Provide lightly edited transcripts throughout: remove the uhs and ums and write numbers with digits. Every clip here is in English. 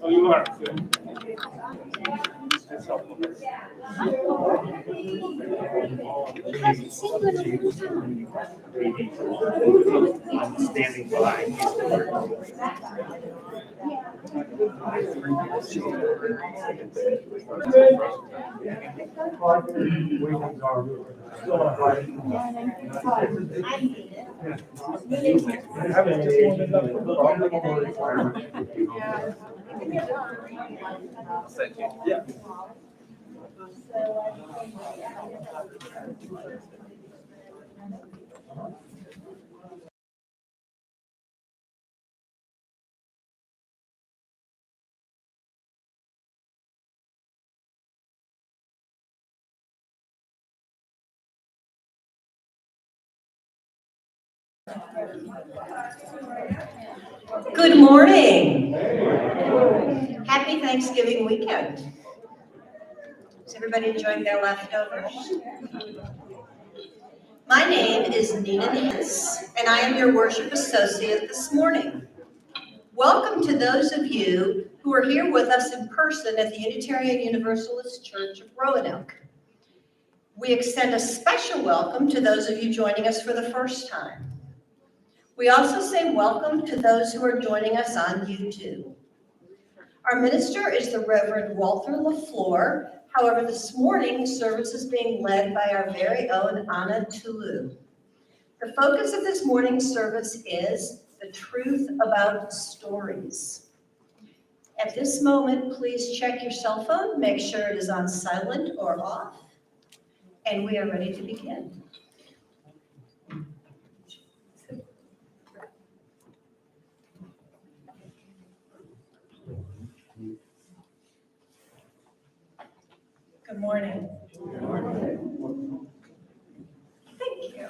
Oh, you are. Good. That's helpful. I'm standing by. Thank you. Yeah. Good morning. Happy Thanksgiving weekend. Is everybody enjoying their leftovers? My name is Nina Nance, and I am your worship associate this morning. Welcome to those of you who are here with us in person at the Unitarian Universalist Church of Roanoke. We extend a special welcome to those of you joining us for the first time. We also say welcome to those who are joining us on YouTube. Our minister is the Reverend Walter LaFleur. However, this morning, the service is being led by our very own Anna Tulu. The focus of this morning's service is the truth about stories. At this moment, please check your cell phone, make sure it is on silent or off, and we are ready to begin. Good morning. Good morning. Thank you.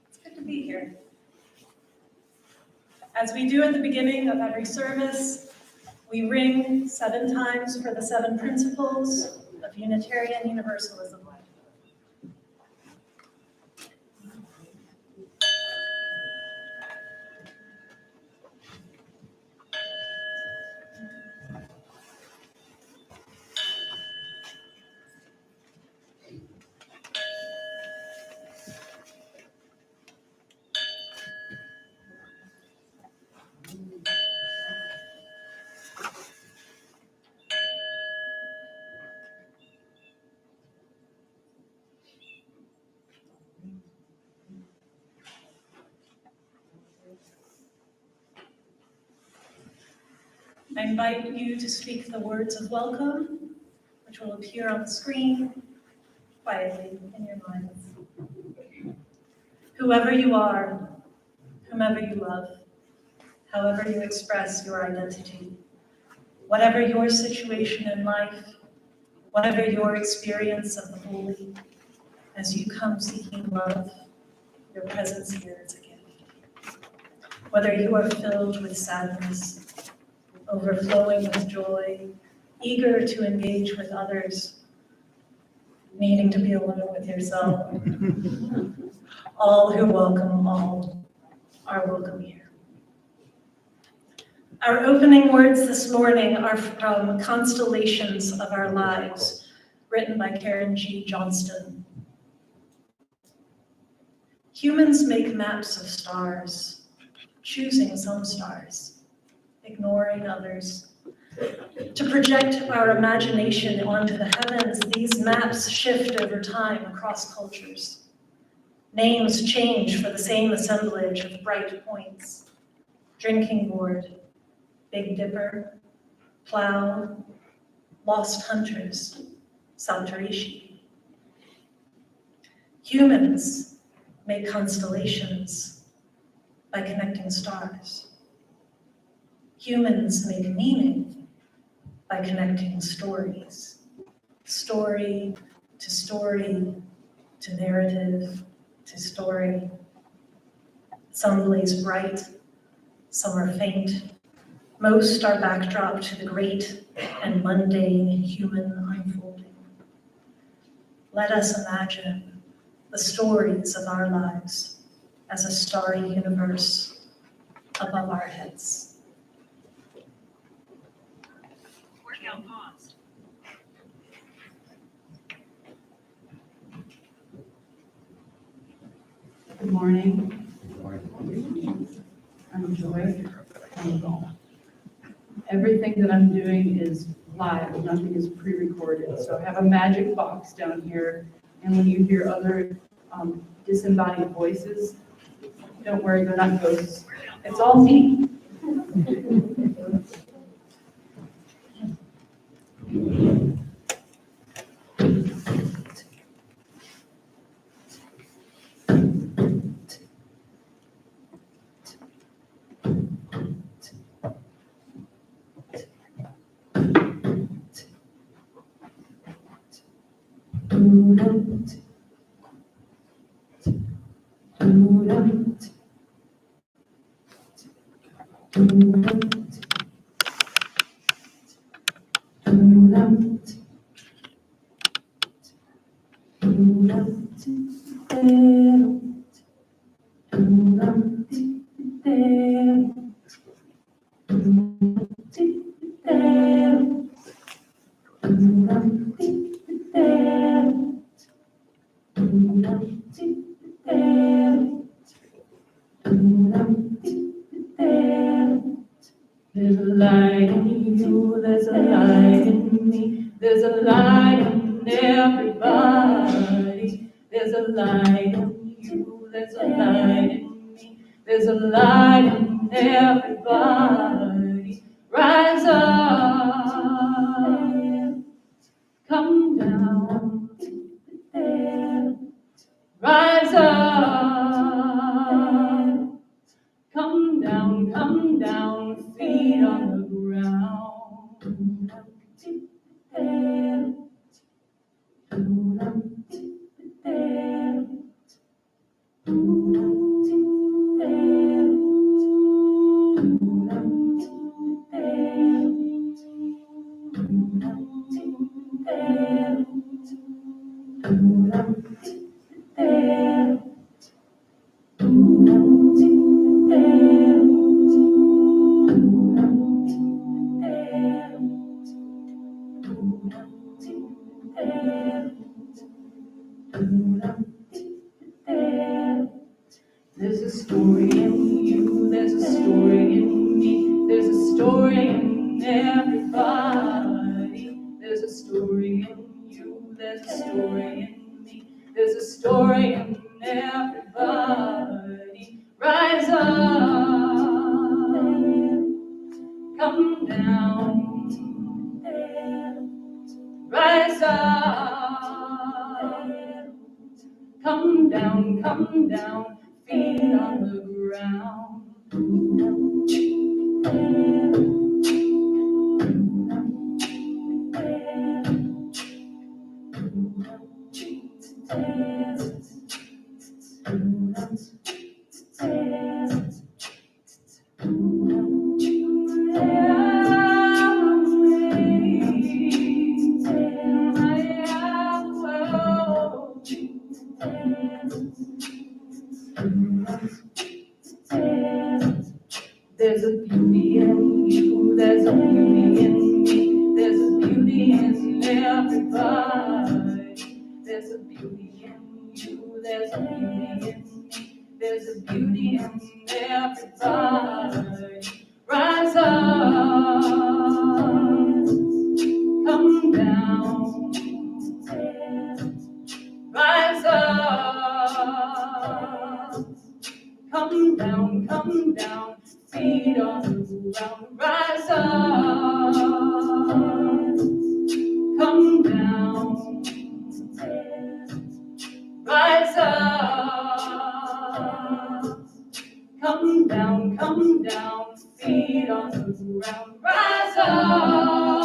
It's good to be here. As we do at the beginning of every service, we ring 7 times for the 7 principles of Unitarian Universalism. I invite you to speak the words of welcome, which will appear on the screen quietly in your minds. Whoever you are, whomever you love, however you express your identity, whatever your situation in life, whatever your experience of the holy, as you come seeking love, your presence here is a gift. Whether you are filled with sadness, overflowing with joy, eager to engage with others, needing to be alone with yourself. All who welcome all are welcome here. Our opening words this morning are from Constellations of Our Lives, written by Karen G. Johnston. Humans make maps of stars, choosing some stars, ignoring others. To project our imagination onto the heavens, these maps shift over time across cultures. Names change for the same assemblage of bright points: drinking board, Big Dipper, plow, lost hunters, Saltarishi. Humans make constellations by connecting stars. Humans make meaning by connecting stories. Story to narrative to story. Some blaze bright, some are faint. Most are backdrop to the great and mundane human unfolding. Let us imagine the stories of our lives as a starry universe above our heads. now paused. Good morning. I'm Joy. Everything that I'm doing is live, nothing is pre-recorded. So I have a magic box down here, and when you hear other disembodied voices, don't worry, they're not ghosts. It's all me. There's a light in you, there's a light in me, there's a light in everybody. There's a light in you, there's a light in me, there's a light in everybody. Rise up, come down, rise up. Come down, feet on the ground. There's a story in you, there's a story in me, there's a story in everybody. There's a story in you, there's a story in me, there's a story in everybody. Rise up, come down, rise up, come down, feet on the ground. There's a beauty in you, there's a beauty in me, there's a beauty in everybody. There's a beauty in you, there's a beauty in me, there's a beauty in everybody. Rise up, come down, rise up, come down, feet on the ground. Rise up, come down, rise up, come down, feet on the ground. Rise up,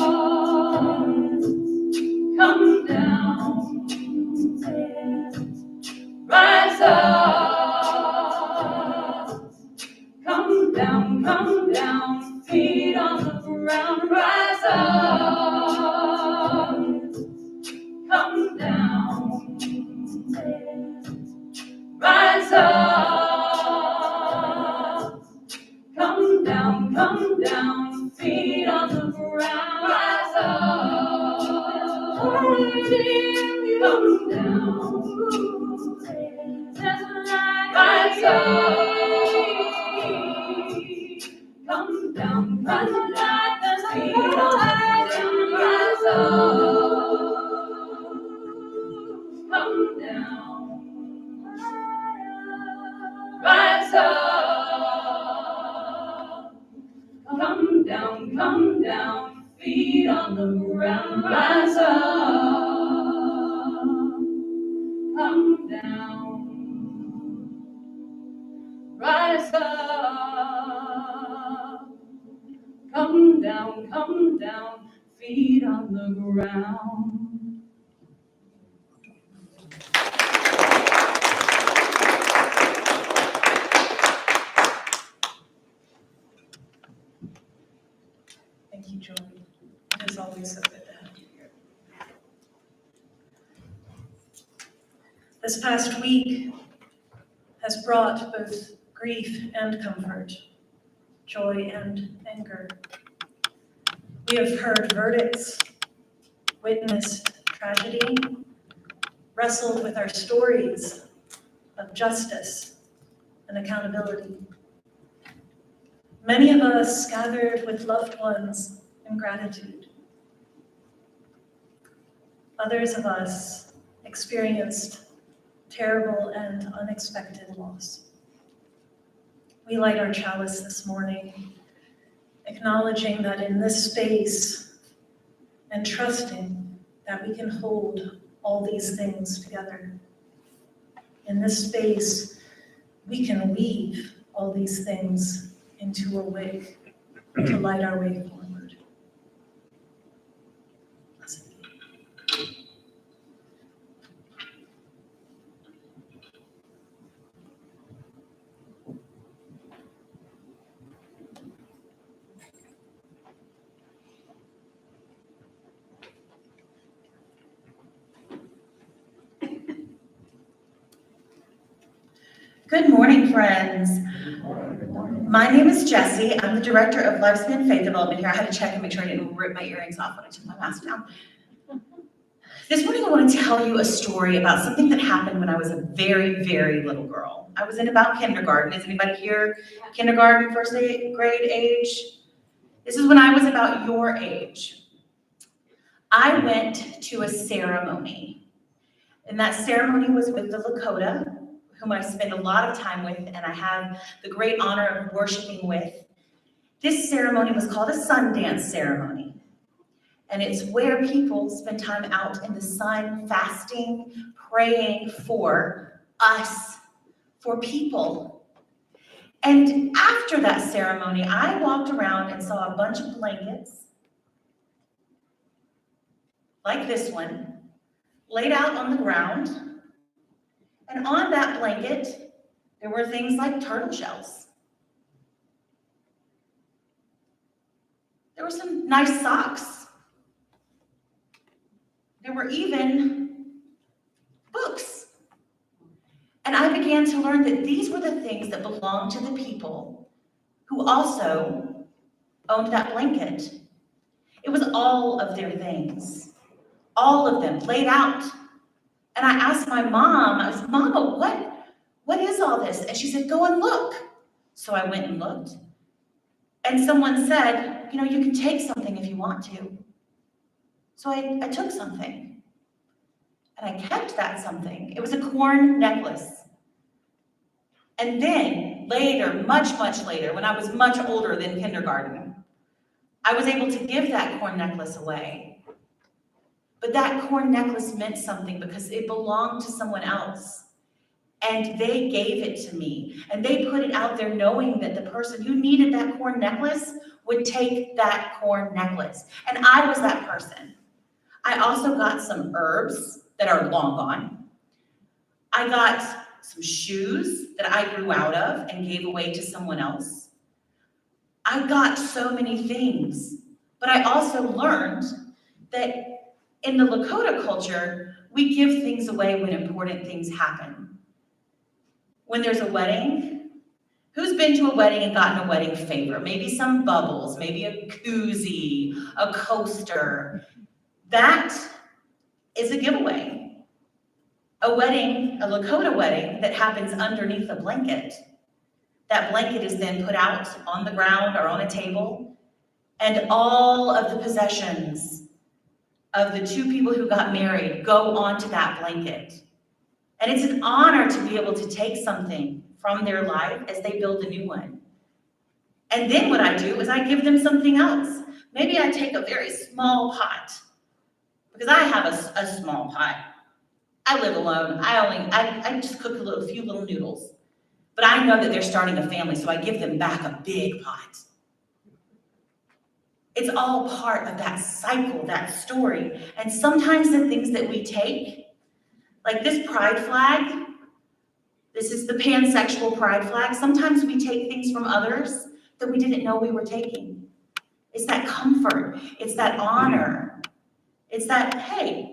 come down, rise up, come down, feet on the ground. Rise up, come down, rise up, come down, feet on the ground. Rise Come down, just like my soul. Come down, just like the sea on my soul. Come down, my soul. Come down, feet on the ground, my soul. Come down, rise up. Come down, feet on the ground. Thank you, Joy. It is always so good to have you here. This past week has brought both grief and comfort, joy and anger. We have heard verdicts, witnessed tragedy, wrestled with our stories of justice and accountability. Many of us gathered with loved ones in gratitude. Others of us experienced terrible and unexpected loss. We light our chalice this morning, acknowledging that in this space and trusting that we can hold all these things together. In this space, we can weave all these things into a wick to light our way forward. Good morning, friends. My name is Jessie. I'm the director of Lifespan and Faith Development here. I had to check and make sure I didn't rip my earrings off when I took my mask down. This morning I want to tell you a story about something that happened when I was a very, very little girl. I was in about kindergarten. Is anybody here kindergarten, first grade age? This is when I was about your age. I went to a ceremony, and that ceremony was with the Lakota, whom I spend a lot of time with, and I have the great honor of worshiping with. This ceremony was called a Sundance ceremony, and it's where people spend time out in the sun, fasting, praying for us, for people. And after that ceremony, I walked around and saw a bunch of blankets, like this one, laid out on the ground. And on that blanket, there were things like turtle shells. There were some nice socks. There were even books. And I began to learn that these were the things that belonged to the people who also owned that blanket. It was all of their things, all of them laid out. And I asked my mom, I was, Mama, what is all this? And she said, go and look. So I went and looked. And someone said, you know, you can take something if you want to. So I took something. And I kept that something. It was a corn necklace. And then later, much, much later, when I was much older than kindergarten, I was able to give that corn necklace away. But that corn necklace meant something because it belonged to someone else. And they gave it to me. And they put it out there knowing that the person who needed that corn necklace would take that corn necklace. And I was that person. I also got some herbs that are long gone. I got some shoes that I grew out of and gave away to someone else. I got so many things. But I also learned that in the Lakota culture, we give things away when important things happen. When there's a wedding, who's been to a wedding and gotten a wedding favor? Maybe some bubbles, maybe a koozie, a coaster. That is a giveaway. A wedding, a Lakota wedding that happens underneath a blanket. That blanket is then put out on the ground or on a table, and all of the possessions of the two people who got married go onto that blanket. And it's an honor to be able to take something from their life as they build a new one. And then what I do is I give them something else. Maybe I take a very small pot, because I have a small pot. I live alone. I just cook a few little noodles. But I know that they're starting a family, so I give them back a big pot. It's all part of that cycle, that story. And sometimes the things that we take, like this pride flag, this is the pansexual pride flag. Sometimes we take things from others that we didn't know we were taking. It's that comfort. It's that honor. It's that, hey,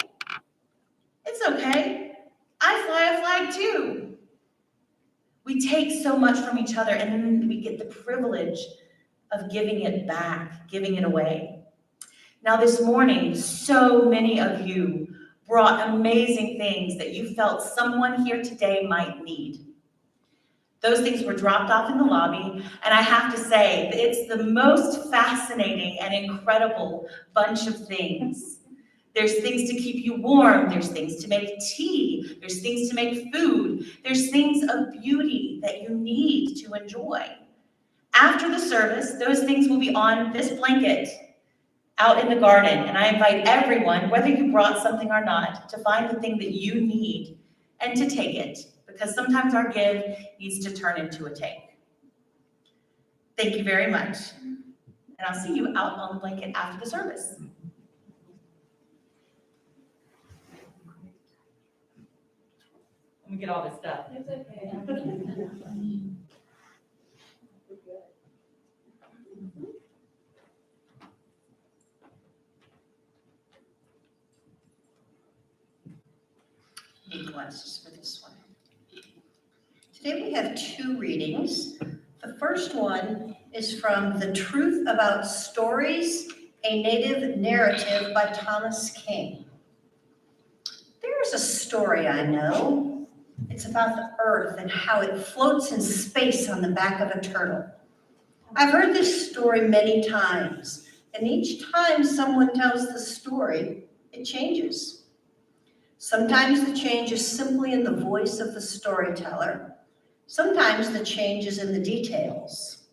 it's okay. I fly a flag too. We take so much from each other, and then we get the privilege of giving it back, giving it away. Now this morning, so many of you brought amazing things that you felt someone here today might need. Those things were dropped off in the lobby, and I have to say, it's the most fascinating and incredible bunch of things. There's things to keep you warm, there's things to make tea, there's things to make food, there's things of beauty that you need to enjoy. After the service, those things will be on this blanket out in the garden, and I invite everyone, whether you brought something or not, to find the thing that you need and to take it, because sometimes our give needs to turn into a take. Thank you very much, and I'll see you out on the blanket after the service. Let me get all this stuff. It's okay. Need glasses for this one. Today we have two readings. The first one is from The Truth About Stories, a Native Narrative by Thomas King. There's a story I know. It's about the earth and how it floats in space on the back of a turtle. I've heard this story many times, and each time someone tells the story, it changes. Sometimes the change is simply in the voice of the storyteller. Sometimes the change is in the details.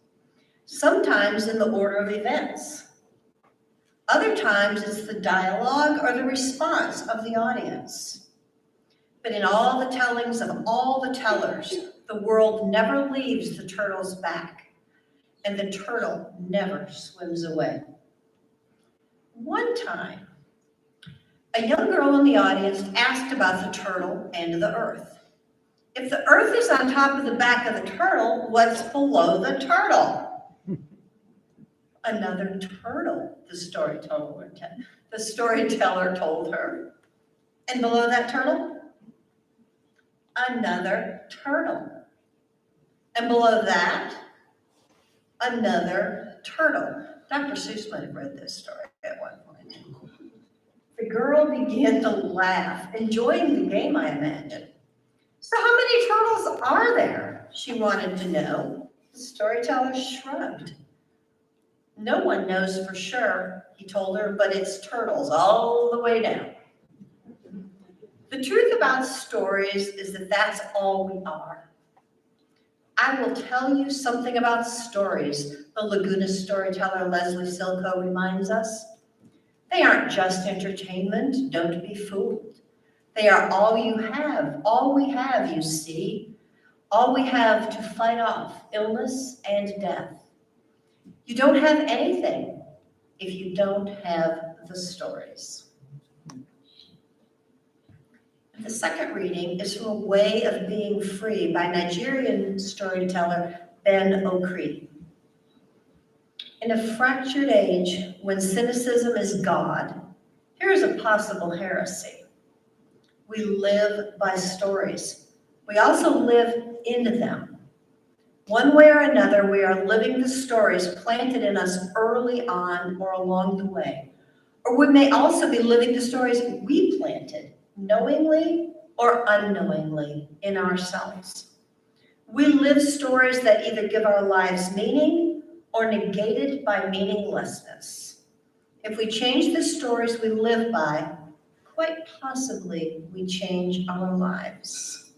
Sometimes in the order of events. Other times it's the dialogue or the response of the audience. But in all the tellings of all the tellers, the world never leaves the turtle's back, and the turtle never swims away. One time, a young girl in the audience asked about the turtle and the earth. If the earth is on top of the back of the turtle, what's below the turtle? Another turtle, the storyteller told her. And below that turtle? Another turtle. And below that? Another turtle. Dr. Seuss might have read this story at one point. The girl began to laugh, enjoying the game, I imagine. So how many turtles are there? She wanted to know. The storyteller shrugged. No one knows for sure, he told her, but it's turtles all the way down. The truth about stories is that that's all we are. I will tell you something about stories, the Laguna storyteller Leslie Silko reminds us. They aren't just entertainment, don't be fooled. They are all you have, all we have, you see, all we have to fight off illness and death. You don't have anything if you don't have the stories. The second reading is from A Way of Being Free by Nigerian storyteller Ben Okri. In a fractured age, when cynicism is God, here is a possible heresy. We live by stories. We also live into them. One way or another, we are living the stories planted in us early on or along the way. Or we may also be living the stories we planted, knowingly or unknowingly, in ourselves. We live stories that either give our lives meaning or negate it by meaninglessness. If we change the stories we live by, quite possibly we change our lives.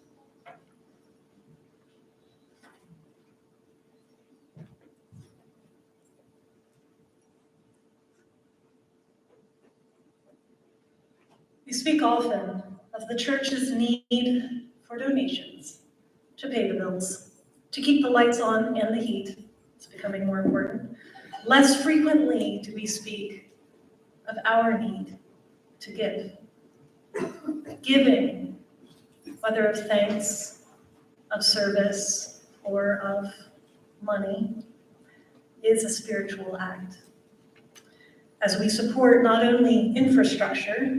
We speak often of the church's need for donations to pay the bills, to keep the lights on and the heat. It's becoming more important. Less frequently do we speak of our need to give. Giving, whether of thanks, of service, or of money, is a spiritual act. As we support not only infrastructure,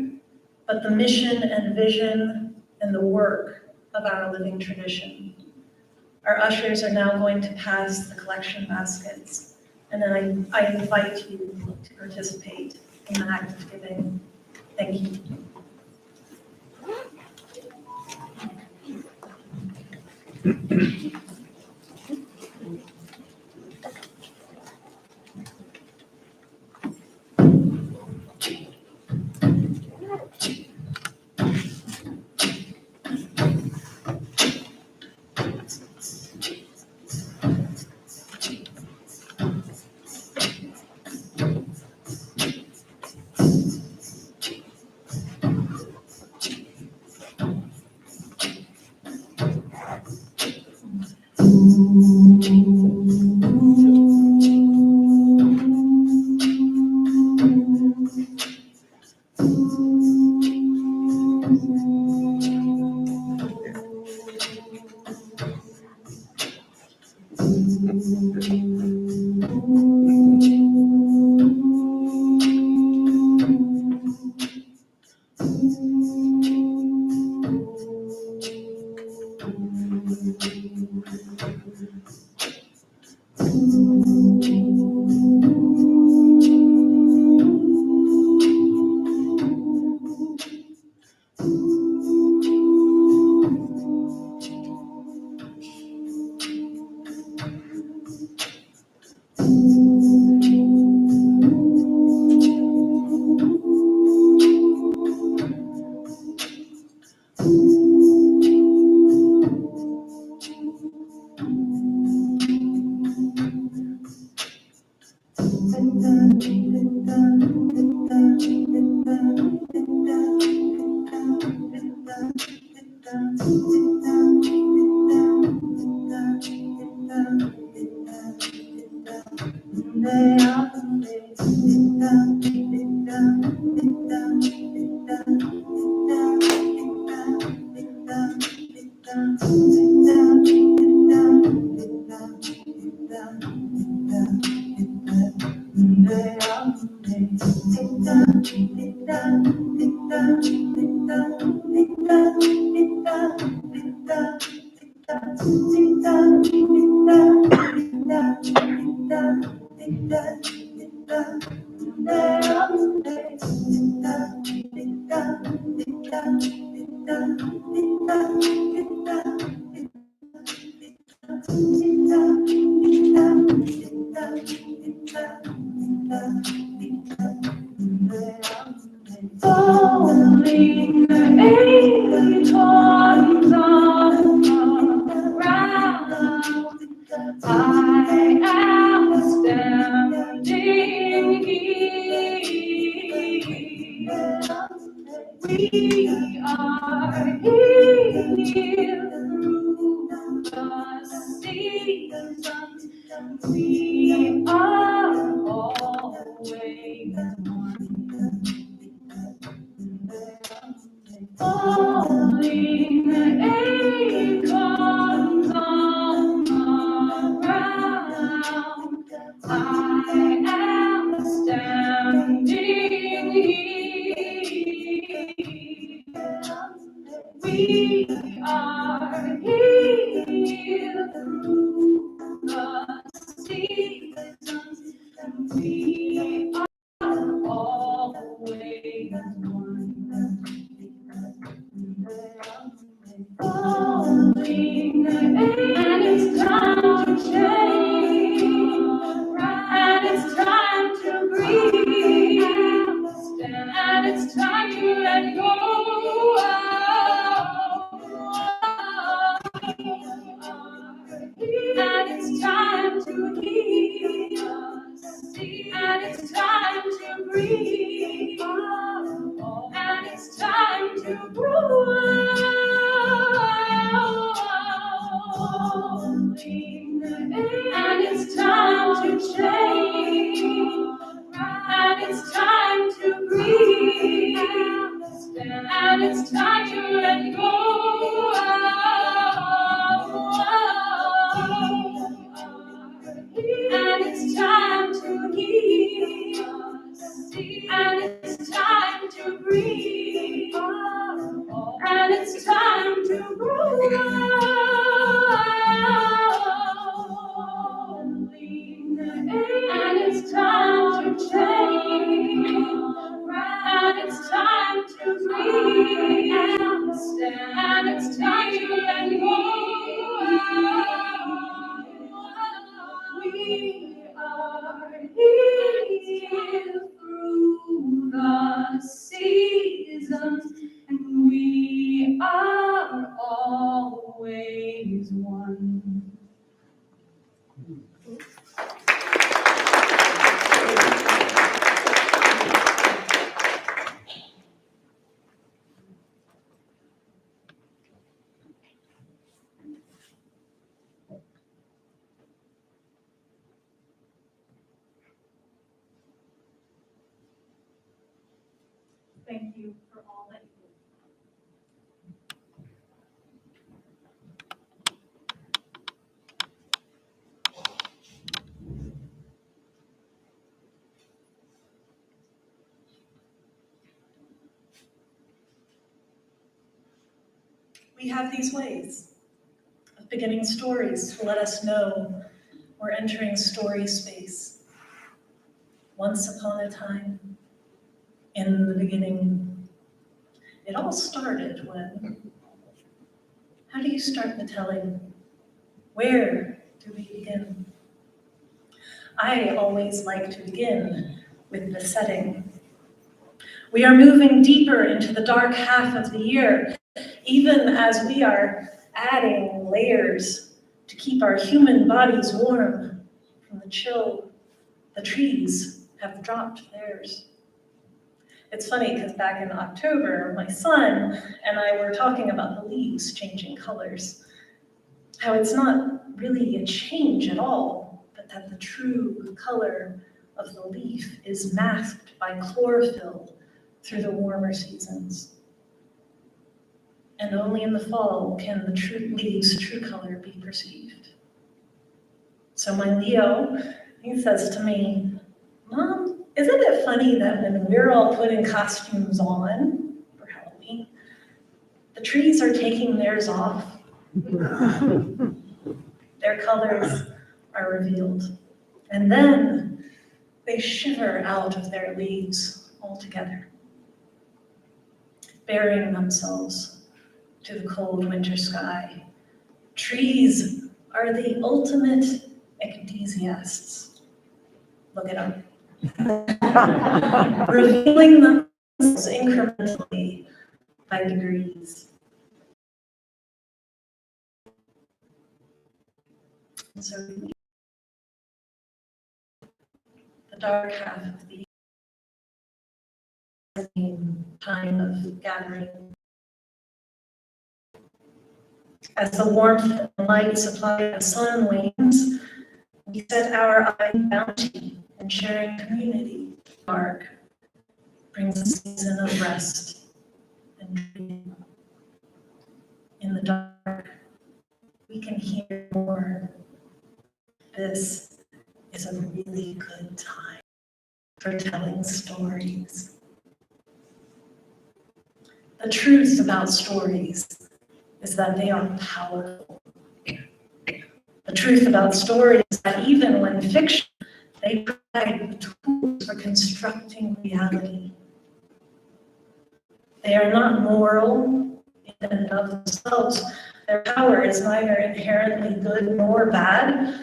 but the mission and vision and the work of our living tradition. Our ushers are now going to pass the collection baskets, and then I invite you to participate in the act of giving. Thank you. Falling acorns on the ground, I am standing here. We are here through the seasons. We are always one. Falling acorns on the ground, I am standing here. We are here through the seasons, and we are always thank you for all that you do. We have these ways of beginning stories to let us know we're entering story space. Once upon a time, in the beginning, it all started when. How do you start the telling? Where do we begin? I always like to begin with the setting. We are moving deeper into the dark half of the year, even as we are adding layers to keep our human bodies warm from the chill. The trees have dropped theirs. It's funny because back in October, my son and I were talking about the leaves changing colors. How it's not really a change at all, but that the true color of the leaf is masked by chlorophyll through the warmer seasons. And only in the fall can the leaves' true color be perceived. So my Leo, he says to me, Mom, isn't it funny that when we're all putting costumes on for Halloween, the trees are taking theirs off? Their colors are revealed. And then they shiver out of their leaves altogether, burying themselves to the cold winter sky. Trees are the ultimate ecdysiasts. Look it up. Revealing themselves incrementally by degrees. And so the dark half of the time of gathering. As the warmth and light supplied by the sun wanes, we set our eye bounty and sharing community. Dark brings a season of rest and dreaming. In the dark, we can hear more. This is a really good time for telling stories. The truth about stories is that they are powerful. The truth about stories is that even when fiction, they provide the tools for constructing reality. They are not moral in and of themselves. Their power is neither inherently good nor bad.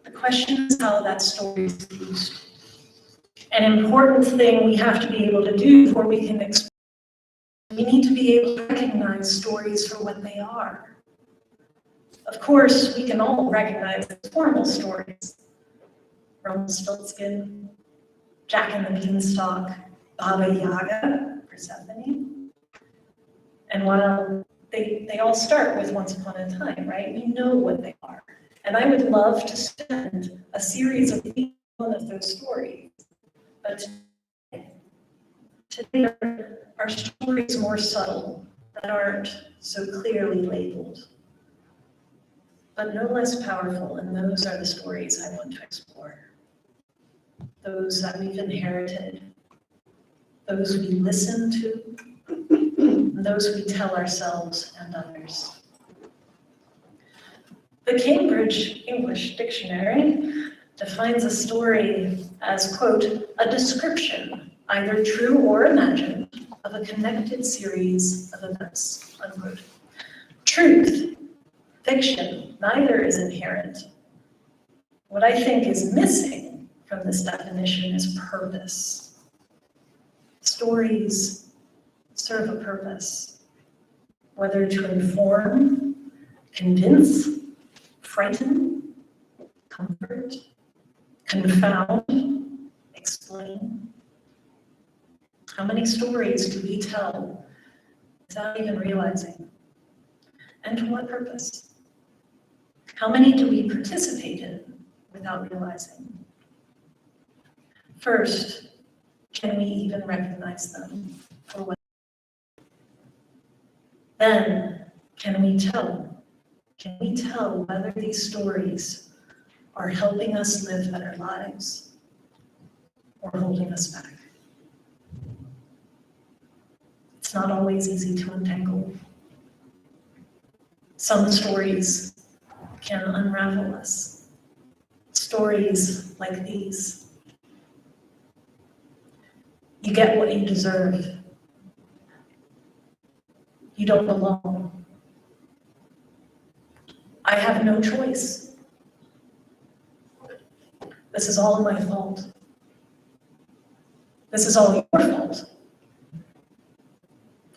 The question is how that story is used. An important thing we have to be able to do before we can explain. We need to be able to recognize stories for what they are. Of course, we can all recognize the formal stories. Rumpelstiltskin, Jack and the Beanstalk, Baba Yaga, Persephone. And while they all start with Once Upon a Time, right? We know what they are. And I would love to spend a series of each one of those stories. But today are stories more subtle that aren't so clearly labeled, but no less powerful, and those are the stories I want to explore. Those that we've inherited, those we listen to, and those we tell ourselves and others. The Cambridge English Dictionary defines a story as, quote, a description, either true or imagined, of a connected series of events, unquote. Truth, fiction, neither is inherent. What I think is missing from this definition is purpose. Stories serve a purpose, whether to inform, convince, frighten, comfort, confound, explain. How many stories do we tell without even realizing? And to what purpose? How many do we participate in without realizing? First, Can we even recognize them for what? Then, can we tell? Can we tell whether these stories are helping us live better lives or holding us back? It's not always easy to untangle. Some stories can unravel us. Stories like these. You get what you deserve. You don't belong. I have no choice. This is all my fault. This is all your fault.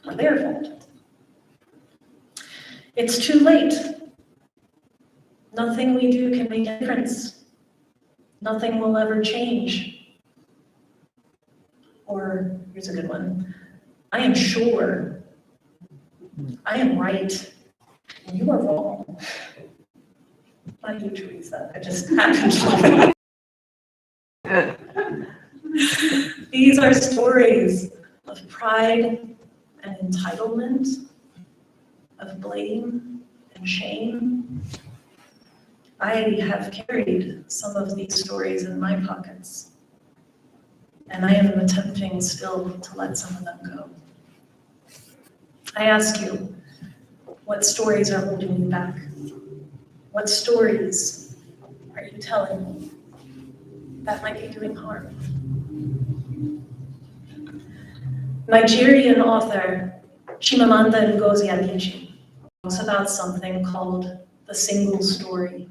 Or their fault. It's too late. Nothing we do can make a difference. Nothing will ever change. Or, here's a good one, I am sure I am right and you are wrong. Not you, Teresa, I just happened to. These are stories of pride and entitlement, of blame and shame. I have carried some of these stories in my pockets, and I am attempting still to let some of them go. I ask you, what stories are holding you back? What stories are you telling that might be doing harm? Nigerian author Chimamanda Ngozi Adichie talks about something called the single story.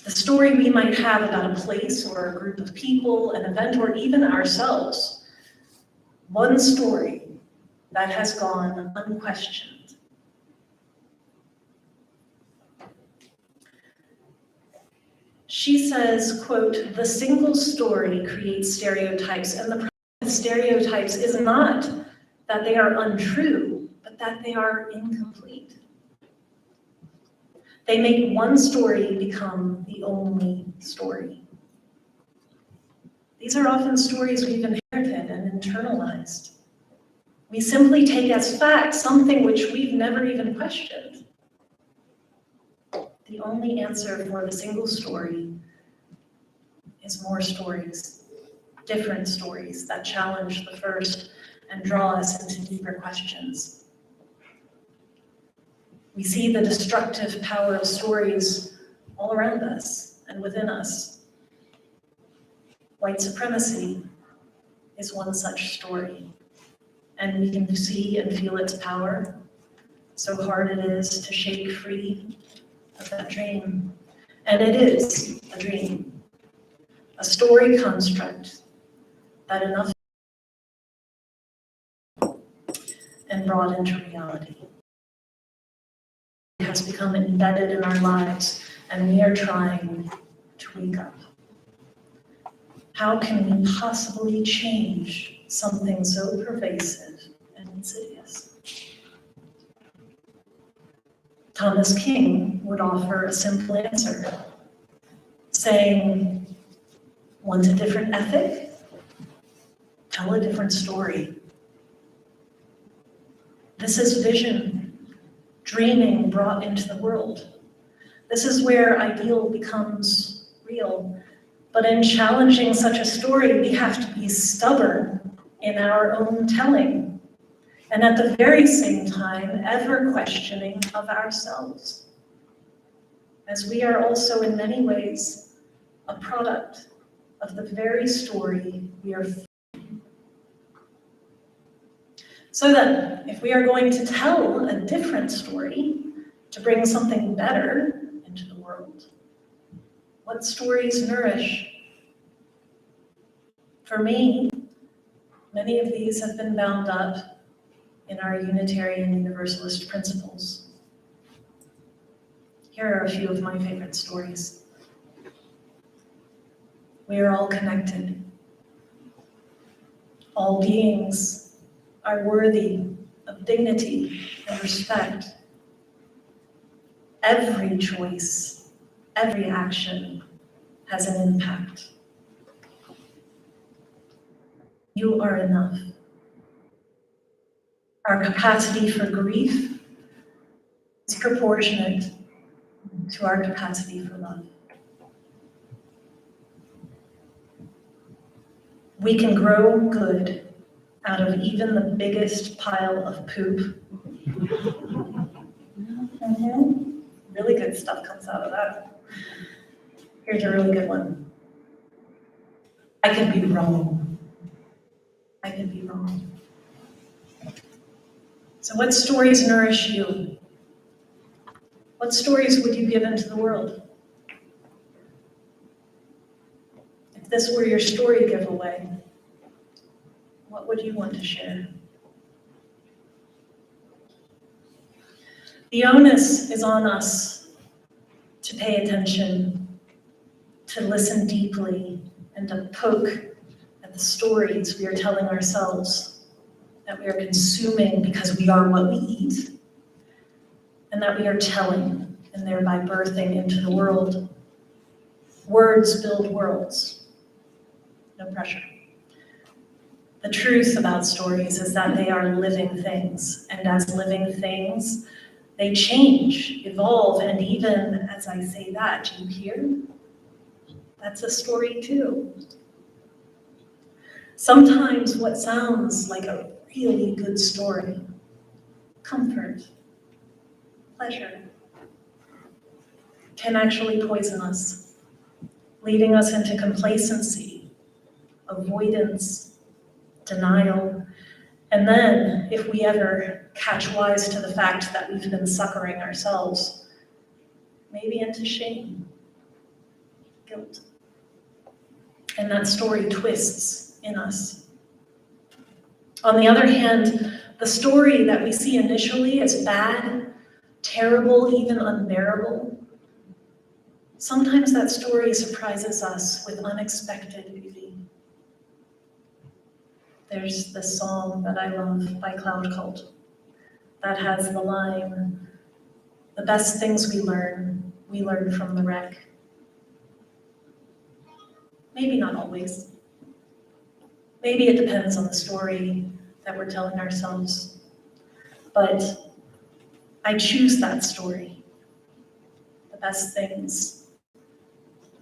The story we might have about a place or a group of people, an event, or even ourselves. One story that has gone unquestioned. She says, quote, "The single story creates stereotypes, and the problem with stereotypes is not that they are untrue, but that they are incomplete. They make one story become the only story. These are often stories we've inherited and internalized. We simply take as fact something which we've never even questioned. The only answer for the single story is more stories, different stories that challenge the first and draw us into deeper questions. We see the destructive power of stories all around us and within us. White supremacy is one such story, and we can see and feel its power, so hard it is to shake free of that dream. And it is a dream, a story construct that enough and brought into reality. It has become embedded in our lives, and we are trying to wake up. How can we possibly change something so pervasive and insidious? Thomas King would offer a simple answer, saying, want a different ethic? Tell a different story. This is vision, dreaming brought into the world. This is where ideal becomes real. But in challenging such a story, we have to be stubborn in our own telling, and at the very same time, ever questioning of ourselves, as we are also in many ways a product of the very story we are. So then, if we are going to tell a different story to bring something better into the world, what stories nourish? For me, many of these have been bound up in our Unitarian Universalist principles. Here are a few of my favorite stories. We are all connected. All beings are worthy of dignity and respect. Every choice, every action has an impact. You are enough. Our capacity for grief is proportionate to our capacity for love. We can grow good out of even the biggest pile of poop. Really good stuff comes out of that. Here's a really good one. I can be wrong. I can be wrong. So what stories nourish you? What stories would you give into the world? If this were your story giveaway, what would you want to share? The onus is on us to pay attention, to listen deeply, and to poke at the stories we are telling ourselves, that we are consuming because we are what we eat, and that we are telling and thereby birthing into the world. Words build worlds. No pressure. The truth about stories is that they are living things, and as living things, they change, evolve, and even as I say that, do you hear? That's a story too. Sometimes what sounds like a really good story, comfort, pleasure, can actually poison us, leading us into complacency, avoidance, denial, and then, if we ever catch wise to the fact that we've been suckering ourselves, maybe into shame, guilt. And that story twists in us. On the other hand, the story that we see initially as bad, terrible, even unbearable, sometimes that story surprises us with unexpected beauty. There's this song that I love by Cloud Cult that has the line, "The best things we learn from the wreck." Maybe not always. Maybe it depends on the story that we're telling ourselves. But I choose that story. The best things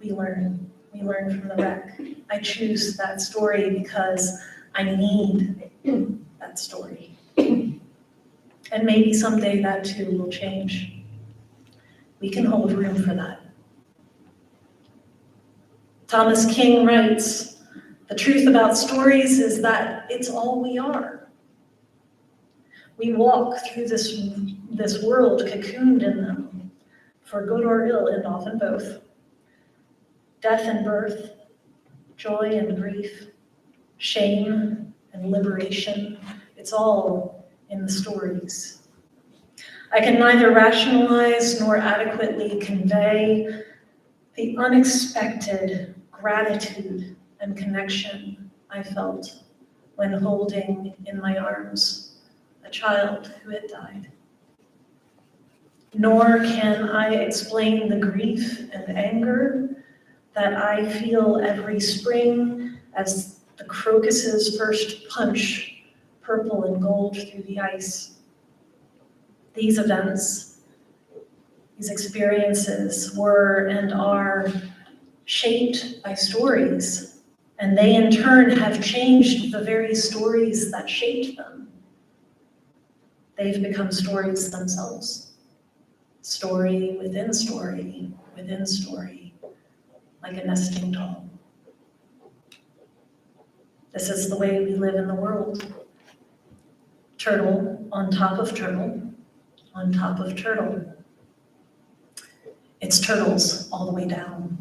we learn from the wreck. I choose that story because I need that story. And maybe someday that too will change. We can hold room for that. Thomas King writes, "The truth about stories is that it's all we are. We walk through this world cocooned in them, for good or ill, and often both. Death and birth, joy and grief, shame and liberation, it's all in the stories. I can neither rationalize nor adequately convey the unexpected gratitude and connection I felt when holding in my arms a child who had died. Nor can I explain the grief and anger that I feel every spring as the crocuses first punch purple and gold through the ice. These events, these experiences were and are shaped by stories, and they in turn have changed the very stories that shaped them. They've become stories themselves. Story within story, within story, like a nesting doll. This is the way we live in the world. Turtle on top of turtle, on top of turtle. It's turtles all the way down.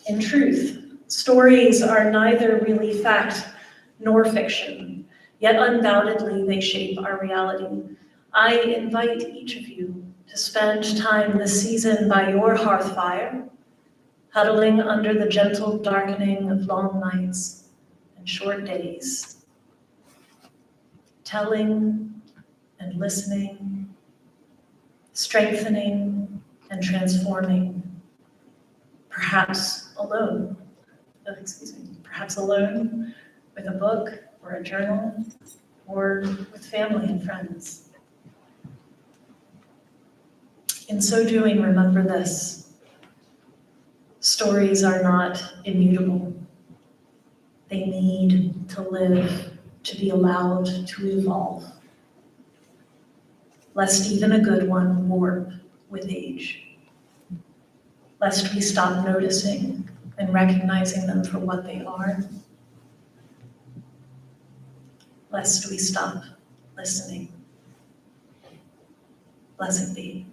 In truth, stories are neither really fact nor fiction, yet undoubtedly they shape our reality. I invite each of you to spend time this season by your hearth fire, huddling under the gentle darkening of long nights and short days, telling and listening, strengthening and transforming, perhaps alone, perhaps alone with a book or a journal or with family and friends. In so doing, remember this: stories are not immutable. They need to live, to be allowed to evolve, lest even a good one warp with age, lest we stop noticing and recognizing them for what they are, lest we stop listening. Blessed be.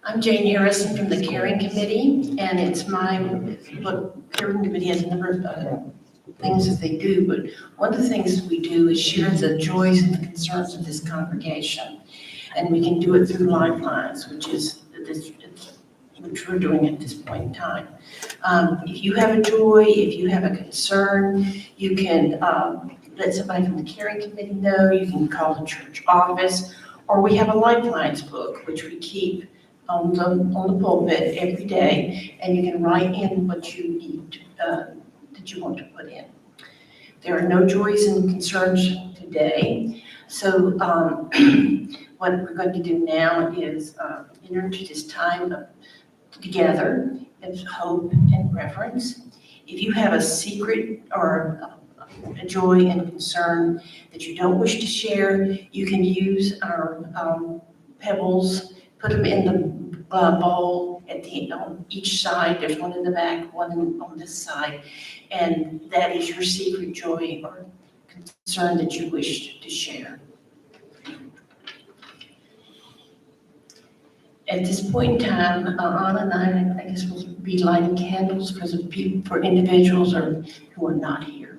I'm Jane Harrison from the Caring Committee, and it's my, Caring Committee has a number of things that they do, but one of the things we do is share the joys and the concerns of this congregation. And we can do it through lifelines, which we're doing at this point in time. If you have a joy, if you have a concern, you can let somebody from the Caring Committee know, you can call the church office, or we have a lifelines book, which we keep on the pulpit every day, and you can write in what you need, that you want to put in. There are no joys and concerns today, so what we're going to do now is enter into this time together of hope and reverence. If you have a secret or a joy and concern that you don't wish to share, you can use our pebbles, put them in the bowl on each side. There's one in the back, one on this side, and that is your secret joy or concern that you wish to share. At this point in time, Anna and I guess will be lighting candles for individuals who are not here.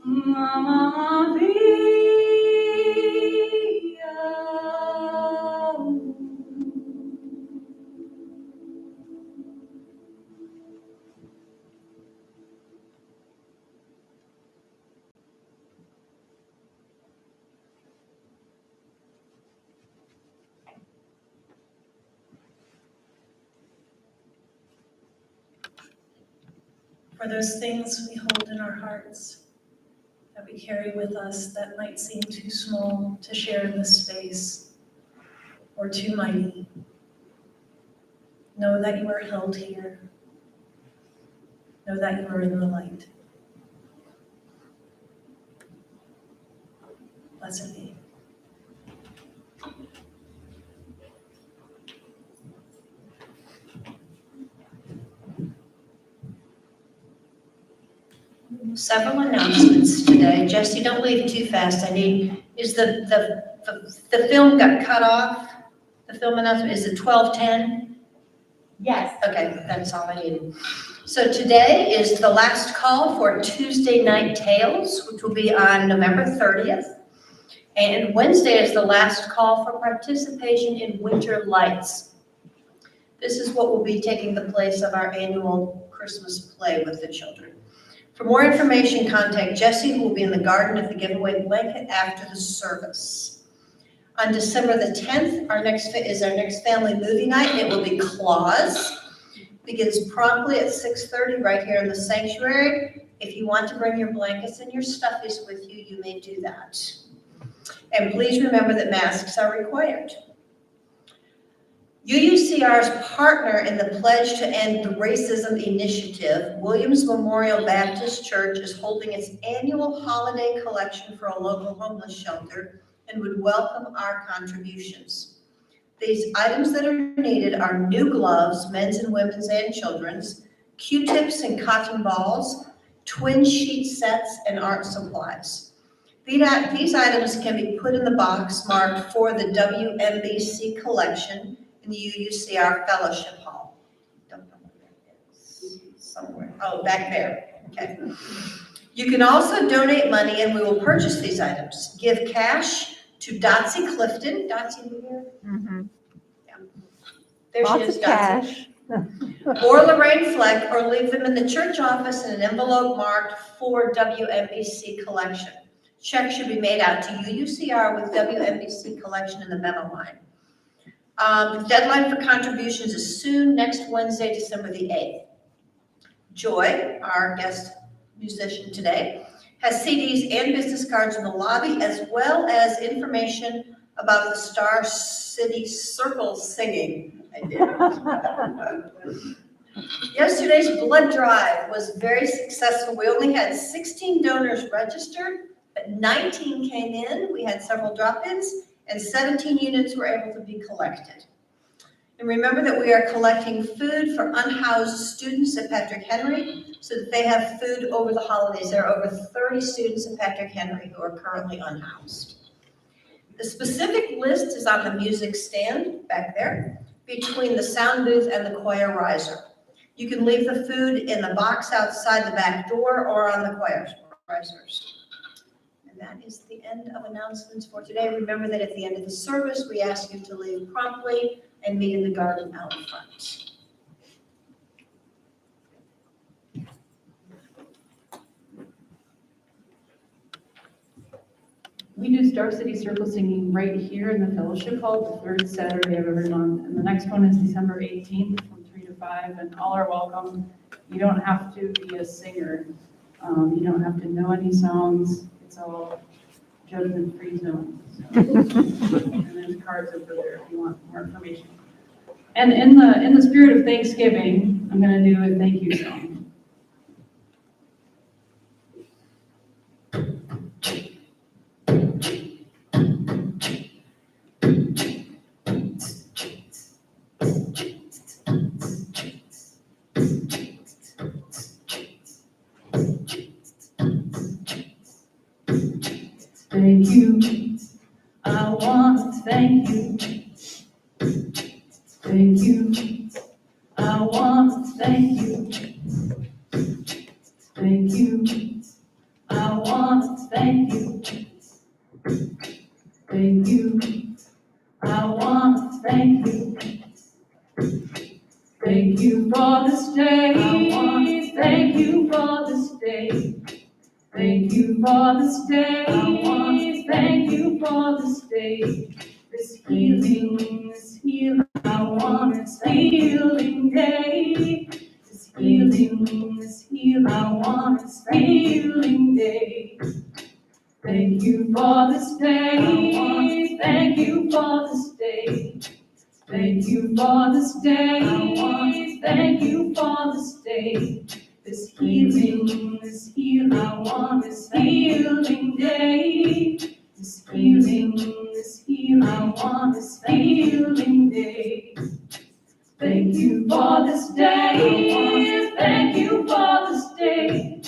Mamma Mia. For those things we hold in our hearts that we carry with us that might seem too small to share in this space or too mighty, know that you are held here. Know that you are in the light. Blessed be. Several announcements today. Jesse, don't leave too fast. Is the film got cut off? The film announcement, is it 12:10? Yes. Okay, that's all I needed. So today is the last call for Tuesday Night Tales, which will be on November 30th. And Wednesday is the last call for participation in Winter Lights. This is what will be taking the place of our annual Christmas play with the children. For more information, contact Jesse, who will be in the garden at the giveaway blanket after the service. On December the 10th, our next family movie night. It will be Claus. Begins promptly at 6:30 right here in the sanctuary. If you want to bring your blankets and your stuffies with you, you may do that. And please remember that masks are required. UUCR's partner in the Pledge to End Racism initiative, Williams Memorial Baptist Church, is holding its annual holiday collection for a local homeless shelter and would welcome our contributions. These items that are needed are new gloves, men's and women's and children's, Q-tips and cotton balls, twin sheet sets, and art supplies. These items can be put in the box marked for the WMBC collection in the UUCR Fellowship Hall. Don't know where that is. Somewhere. Oh, back there. Okay. You can also donate money and we will purchase these items. Give cash to Dotsie Clifton. Dotsie, you here? Mm-hmm. Yeah. There she Lots is, of Dotsie. cash. Or Lorraine Fleck, or leave them in the church office in an envelope marked for WMBC collection. Check should be made out to UUCR with WMBC collection in the memo line. The deadline for contributions is soon, next Wednesday, December the 8th. Joy, our guest musician today, has CDs and business cards in the lobby, as well as information about the Star City Circle singing. I did. Yesterday's blood drive was very successful. We only had 16 donors registered, but 19 came in. We had several drop-ins, and 17 units were able to be collected. And remember that we are collecting food for unhoused students at Patrick Henry so that they have food over the holidays. There are over 30 students at Patrick Henry who are currently unhoused. The specific list is on the music stand back there between the sound booth and the choir riser. You can leave the food in the box outside the back door or on the choir risers. That is the end of announcements for today. Remember that at the end of the service, we ask you to leave promptly and meet in the garden out front. We do Star City Circle singing right here in the Fellowship Hall, the third Saturday of every month. And the next one is December 18th from 3 to 5, and all are welcome. You don't have to be a singer. You don't have to know any songs. It's all judgment-free zone. So. And there's cards over there if you want more information. And in the spirit of Thanksgiving, I'm going to do a thank you song. Thank you. I want to thank you. Thank you. I want to thank you. Thank you. I want to thank you. Thank you. I want to thank you. Thank you for this day. Thank you for this day. Thank you for this day. Thank you for this day. This healing, this healing. I want this healing day. This healing, this healing. I want this healing day. Thank you for this day. Thank you for this day. Thank you for this day. Thank you for this day. This healing, this healing. I want this healing day. This healing, this healing. I want this healing day. Thank you for this day. Thank you for this day.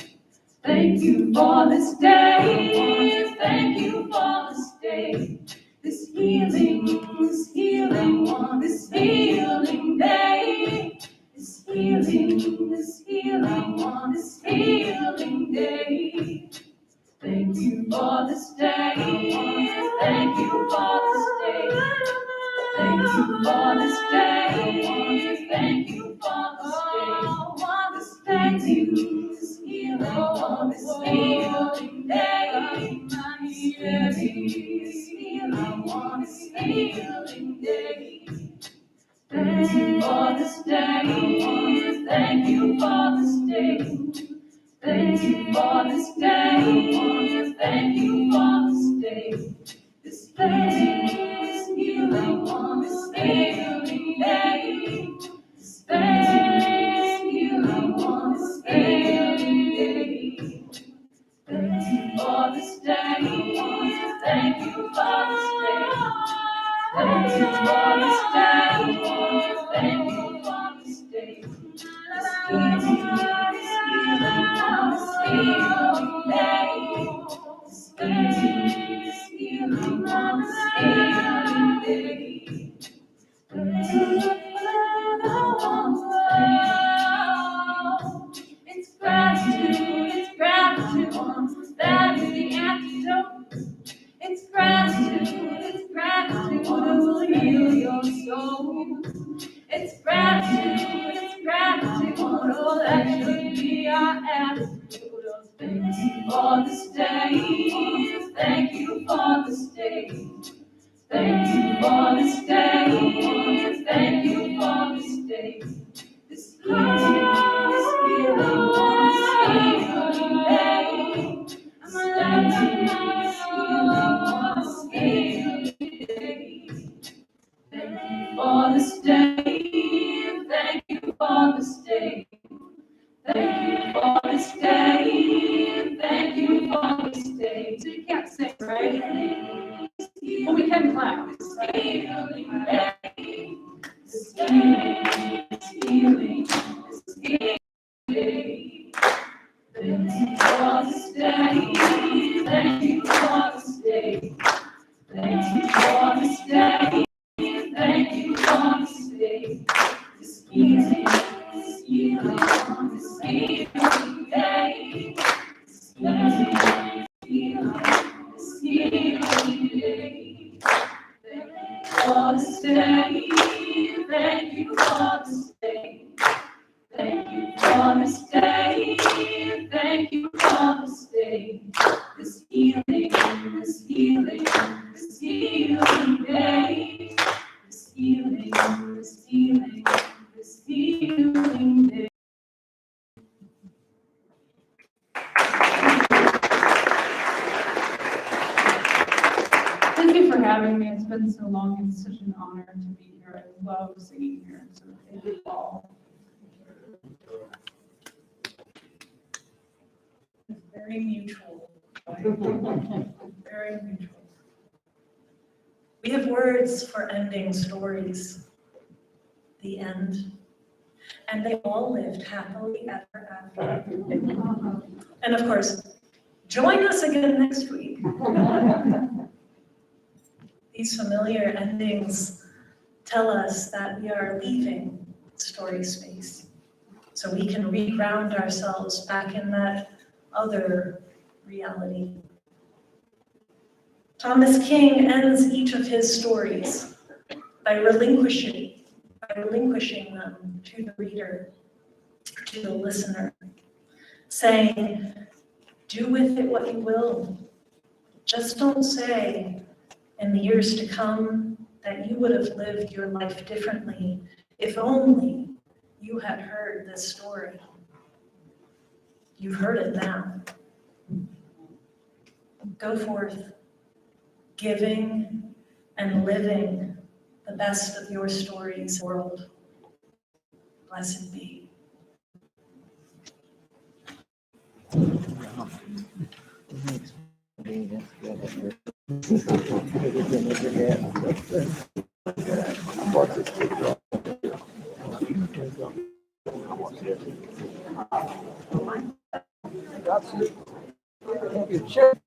Thank you for this day. Thank you for this day. This healing, this healing, this healing day. This healing, this healing, this healing day. Thank you for this day. Thank you for this day. Thank you for this day. Thank you for this day. Thank you, this healing, this healing day. This healing, this healing day. Thank you for this day. Thank you for this day. Thank you for this day. Thank you for this day. This day is healing, this healing day. This day is healing, this healing day. Thank you for this day. Thank you for this day. Thank you for this day. Thank you for this day. This healing, this healing, this healing day. This healing, this healing, this healing day. It's gratitude, that is the antidote. It's gratitude, it will heal your soul. It's gratitude, oh, that should be our attitude. Thank you for this day, thank you for this day. Thank you for this day, thank you for this day. This healing, this healing, this healing day. Thank you, this healing day. Thank you for this day, thank you for this day. Thank you for this day, thank you for this day. So you can't sing, right? Well, we can clap. This healing day, this healing, this healing, this healing day. Thank you for this day, thank you for this day. Thank you for this day, thank you for this day. This healing, this healing, this healing day. This healing, this healing day. Thank you for this day, thank you for this day. Thank you for this day, thank you for this day. This healing, this healing, this healing day. This healing, this healing, this healing day. Thank you for having me. It's been so long. It's such an honor to be here. I love singing here. So thank you all. It's very mutual. Very mutual. We have words for ending stories. The end. And they all lived happily ever after. And of course, join us again next week. These familiar endings tell us that we are leaving story space, so we can reground ourselves back in that other reality. Thomas King ends each of his stories by relinquishing them to the reader, to the listener, saying, do with it what you will. Just don't say in the years to come that you would have lived your life differently if only you had heard this story. You've heard it now. Go forth, giving and living the best of your story's world. Blessed be.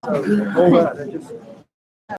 All right,